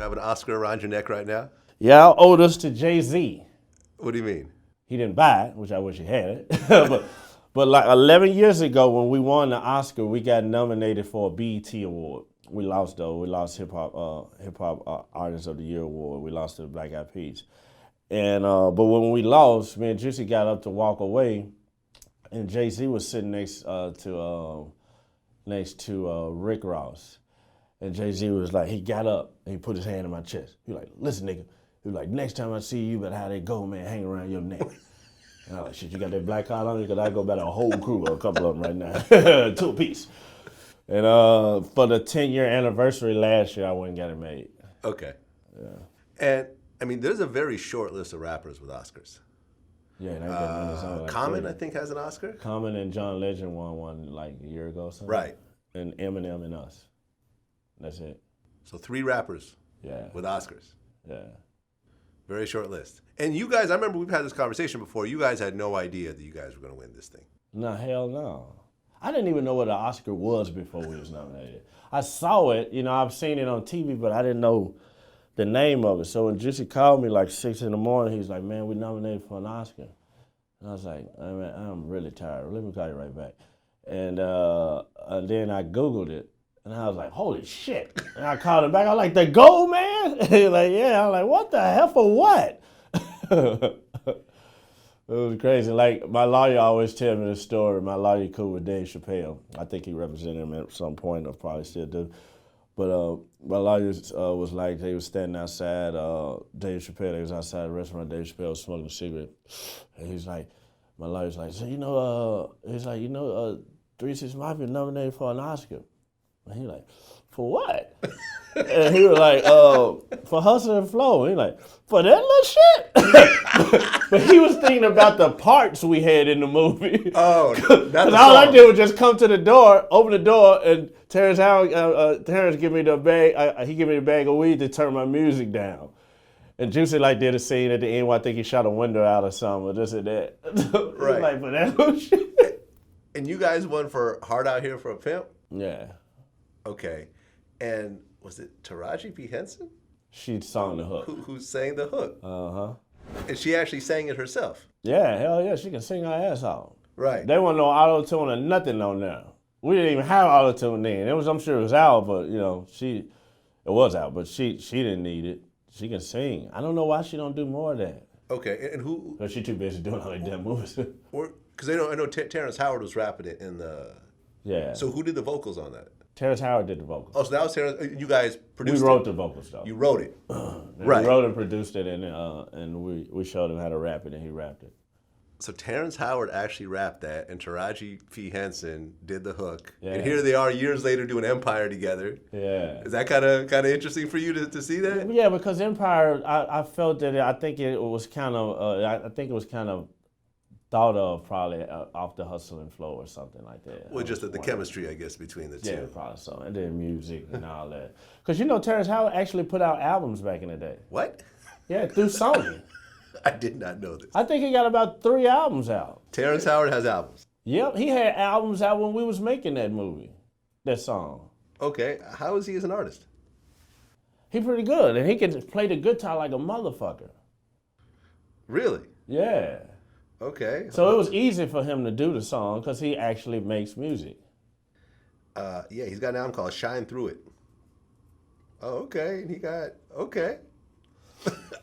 have an Oscar around your neck right now? Yeah, I owe this to Jay-Z. What do you mean? He didn't buy it, which I wish he had it. but like 11 years ago when we won the Oscar, we got nominated for a BET award. We lost though. We lost hip hop artist of the year award. We lost to the Black Eyed Peas. And but when we lost, me and Juicy got up to walk away, and Jay-Z was sitting next to Rick Ross. And Jay-Z was like, he got up and he put his hand on my chest. He was like, listen, nigga. He was like, next time I see you, better have that gold man hang around your neck. And I was like, shit, you got that black card on you? Because I go about a whole crew, or a couple of them right now. 2 apiece. And for the 10-year anniversary last year, I went and got it made. Okay. Yeah. And, I mean, there's a very short list of rappers with Oscars. Yeah. Common, I think, has an Oscar. Common and John Legend won one like a year ago or something. Right. And Eminem and us. That's it. So 3 rappers with Oscars. Yeah. Very short list. And you guys, I remember we've had this conversation before. You guys had no idea that you guys were going to win this thing. No, hell no. I didn't even know what an Oscar was before we was nominated. I saw it, I've seen it on TV, but I didn't know the name of it. So when Juicy called me like 6 in the morning, he was like, man, we nominated for an Oscar. And I was like, man, I'm really tired. Let me call you right back. And then I Googled it. And I was like, holy shit. And I called him back. I was like, the gold man? He's like, yeah. I was like, what the hell for what? It was crazy. Like, my lawyer always tell me this story. My lawyer cool with Dave Chappelle. I think he represented him at some point, or probably still do. But my lawyer was like, they was standing outside Dave Chappelle. They was outside the restaurant. Dave Chappelle was smoking a cigarette. And he's like, my lawyer's like, so he's like, 3 6 Mafia nominated for an Oscar. And he like, for what? And he was like, for Hustle and Flow. And he like, for that little shit? But he was thinking about the parts we had in the movie. Oh, because all I did was just come to the door, open the door, and Terrence give me the bag. He gave me the bag of weed to turn my music down. And Juicy like did a scene at the end where I think he shot a window out or something, or this and that. Right. Like, for that little shit. And you guys won for Hard Out Here for a Pimp? Yeah. Okay. And was it Taraji P. Henson? She sang the hook. Who sang the hook? Uh-huh. And she actually sang it herself? Yeah, hell yeah. She can sing her ass off. Right. There wasn't no auto-tune or nothing on there. We didn't even have auto-tune then. I'm sure it was out, but, it was out, but she didn't need it. She can sing. I don't know why she don't do more of that. Okay, and who? Because she too busy doing all that damn movies. Because I know Terrence Howard was rapping it in the... Yeah. So who did the vocals on that? Terrence Howard did the vocals. Oh, so that was Terrence. You guys produced it? We wrote the vocals, though. You wrote it. Right. We wrote and produced it, and we showed him how to rap it, and he rapped it. So Terrence Howard actually rapped that, and Taraji P. Henson did the hook. Yeah. And here they are years later doing Empire together. Yeah. Is that kind of interesting for you to see that? Yeah, because Empire, I felt that I think it was kind of thought of probably off the Hustle and Flow or something like that. Well, just the chemistry, I guess, between the two. Yeah, probably so. And then music and all that. Because Terrence Howard actually put out albums back in the day. What? Yeah, through Sony. I did not know this. I think he got about 3 albums out. Terrence Howard has albums? Yep, he had albums out when we was making that movie, that song. Okay, how is he as an artist? He pretty good, and he can play the guitar like a motherfucker. Really? Yeah. Okay. So it was easy for him to do the song because he actually makes music. Yeah, he's got an album called Shine Through It. Oh, okay. And he got, okay.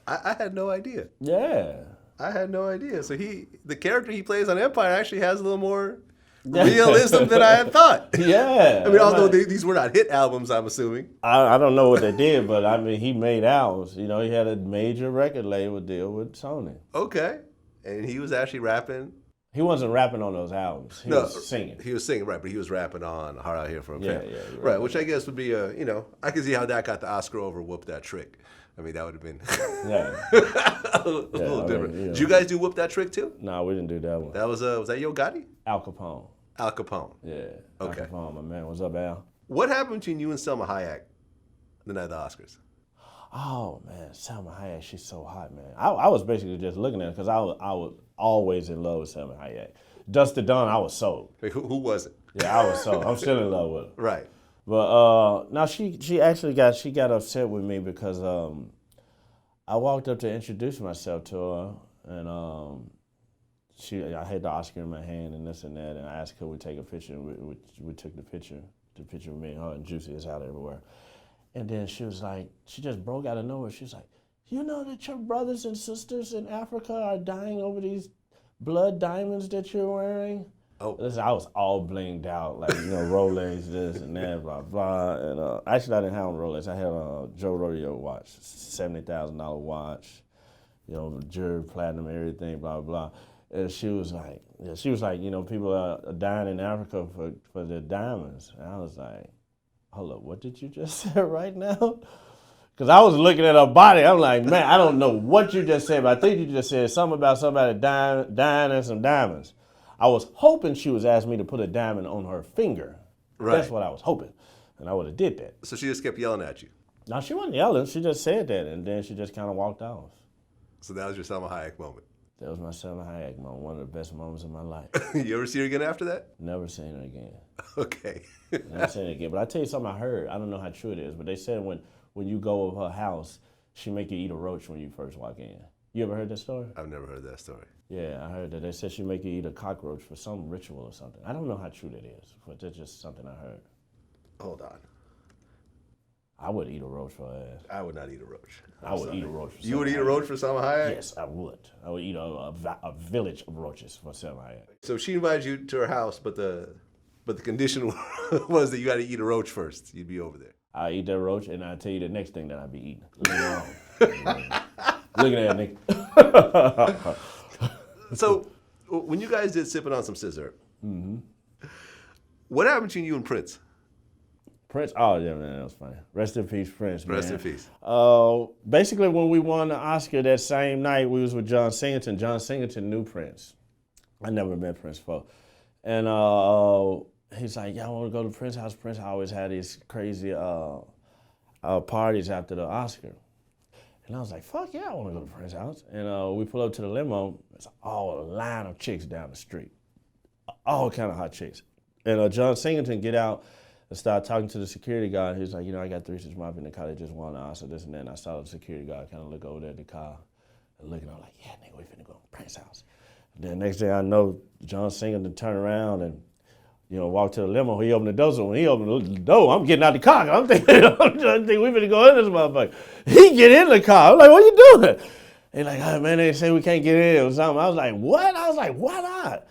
I had no idea. Yeah. I had no idea. So the character he plays on Empire actually has a little more realism than I had thought. Yeah. I mean, although these were not hit albums, I'm assuming. I don't know what they did, but I mean, he made albums. He had a major record label deal with Sony. Okay. And he was actually rapping. He wasn't rapping on those albums. He was singing. He was singing, right, but he was rapping on Hard Out Here for a Pimp. Yeah. Right, which I guess would be, I can see how that got the Oscar over Whoop That Trick. I mean, that would have been a little different. Did you guys do Whoop That Trick too? No, we didn't do that one. That was that Yo Gotti? Al Capone. Al Capone. Yeah. Okay. Al Capone, my man. What's up, Al? What happened between you and Salma Hayek the night of the Oscars? Oh, man, Salma Hayek, she's so hot, man. I was basically just looking at her because I was always in love with Salma Hayek. Dust to Dawn, I was sold. Wait, who was it? Yeah, I was sold. I'm still in love with her. Right. But now she actually got upset with me because I walked up to introduce myself to her, and I had the Oscar in my hand and this and that, and I asked could we take a picture, and we took the picture of me and her, and Juicy is out everywhere. And then she was like, she just broke out of nowhere. She was like, you know that your brothers and sisters in Africa are dying over these blood diamonds that you're wearing? Oh. Listen, I was all blinged out, like, Rolex, this and that, blah, blah. And actually, I didn't have a Rolex. I had a Joe Rodeo watch, $70,000 watch, jewelry, platinum, everything, blah, blah. And she was like, people are dying in Africa for their diamonds. And I was like, hold up, what did you just say right now? Because I was looking at her body. I'm like, man, I don't know what you just said, but I think you just said something about somebody dying in some diamonds. I was hoping she was asking me to put a diamond on her finger. Right. That's what I was hoping. And I would have did that. So she just kept yelling at you? No, she wasn't yelling. She just said that, and then she just kind of walked off. So that was your Salma Hayek moment? That was my Salma Hayek moment, one of the best moments of my life. You ever see her again after that? Never seen her again. Okay. Never seen her again. But I tell you something I heard. I don't know how true it is, but they said when you go over her house, she make you eat a roach when you first walk in. You ever heard that story? I've never heard that story. Yeah, I heard that. They said she make you eat a cockroach for some ritual or something. I don't know how true that is, but that's just something I heard. Hold on. I would eat a roach for her ass. I would not eat a roach. I would eat a roach for Salma Hayek. You would eat a roach for Salma Hayek? Yes, I would. I would eat a village of roaches for Salma Hayek. So she invited you to her house, but the condition was that you got to eat a roach first. You'd be over there. I eat that roach, and I'll tell you the next thing that I'll be eating. Look at that, nigga. So when you guys did Sipping on Some Scissor, what happened between you and Prince? Prince, oh yeah, man, that was funny. Rest in peace, Prince, man. Rest in peace. Basically, when we won the Oscar that same night, we was with John Singleton. John Singleton knew Prince. I never met Prince before. And he's like, yeah, I want to go to Prince's house. Prince always had these crazy parties after the Oscar. And I was like, fuck yeah, I want to go to Prince's house. And we pull up to the limo. There's all a line of chicks down the street. All kind of hot chicks. And John Singleton get out and start talking to the security guard. He's like, I got 3 6 Mafia in the car. They just won the Oscar, this and that. And I saw the security guard kind of look over there at the car and looking. I'm like, yeah, nigga, we finna go to Prince's house. And then next thing I know, John Singleton turn around and walk to the limo. He opened the door. So when he opened the door, I'm getting out the car. I'm thinking we finna go in this motherfucker. He get in the car. I'm like, what you doing? They like, oh, man, they say we can't get in or something. I was like, what? I was like, why not?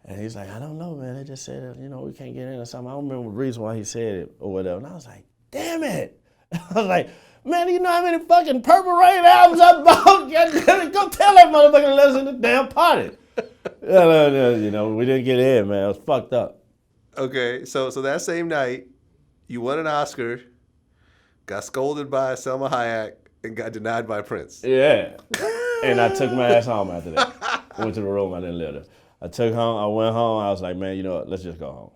And he's like, I don't know, man. They just said, we can't get in or something. I don't remember the reason why he said it or whatever. And I was like, damn it. I was like, man, you know how many fucking Purple Rain albums I bought? Go tell that motherfucker to listen to the damn party. We didn't get in, man. It was fucked up. Okay, so that same night, you won an Oscar, got scolded by Salma Hayek, and got denied by Prince. Yeah. And I took my ass home after that. Went to the room, I didn't live there. I went home, I was like, man, you know what, let's just go home.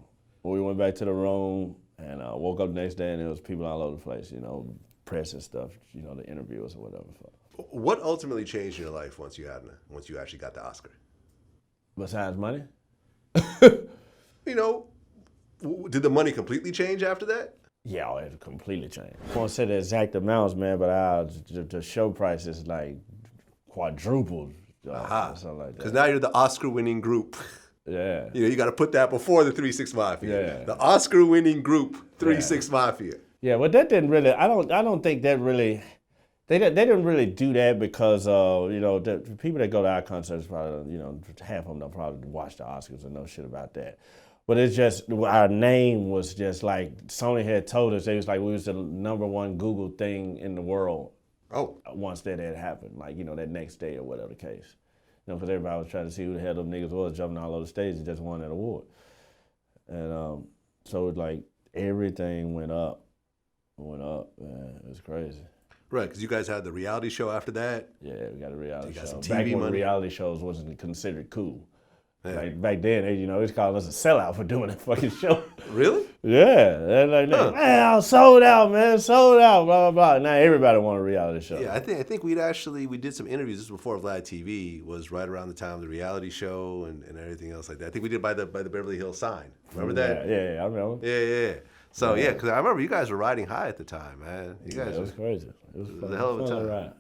We went back to the room and woke up the next day and there was people all over the place, press and stuff, the interviewers or whatever. What ultimately changed in your life once you actually got the Oscar? Besides money? Did the money completely change after that? Yeah, it completely changed. I won't say the exact amounts, man, but the show price is like quadrupled. Something like that. Because now you're the Oscar-winning group. Yeah. You got to put that before the 3 6 Mafia. Yeah. The Oscar-winning group, 3 6 Mafia. Yeah, but that didn't really. I don't think that really. They didn't really do that because the people that go to our concerts probably half of them don't probably watch the Oscars and know shit about that. But it's just our name was just like Sony had told us. They was like we was the #1 Google thing in the world. Oh. Once that had happened, that next day or whatever the case. Because everybody was trying to see who the hell them niggas was jumping all over the stage and just won that award. And so everything went up, man. It was crazy. Right, because you guys had the reality show after that. Yeah, we got a reality show. Some TV back when money. Reality shows wasn't considered cool. Yeah. Back then, they was calling us a sellout for doing that fucking show. Really? Yeah. They're like, man, I'm sold out, man, sold out, blah, blah, blah. Now everybody want a reality show. Yeah, I think we did some interviews. This was before VladTV was right around the time of the reality show and everything else like that. I think we did by the Beverly Hills sign. Remember that? Yeah, I remember. Yeah. So yeah, because I remember you guys were riding high at the time, man. You guys, it was crazy. It was a hell of a time. Ride.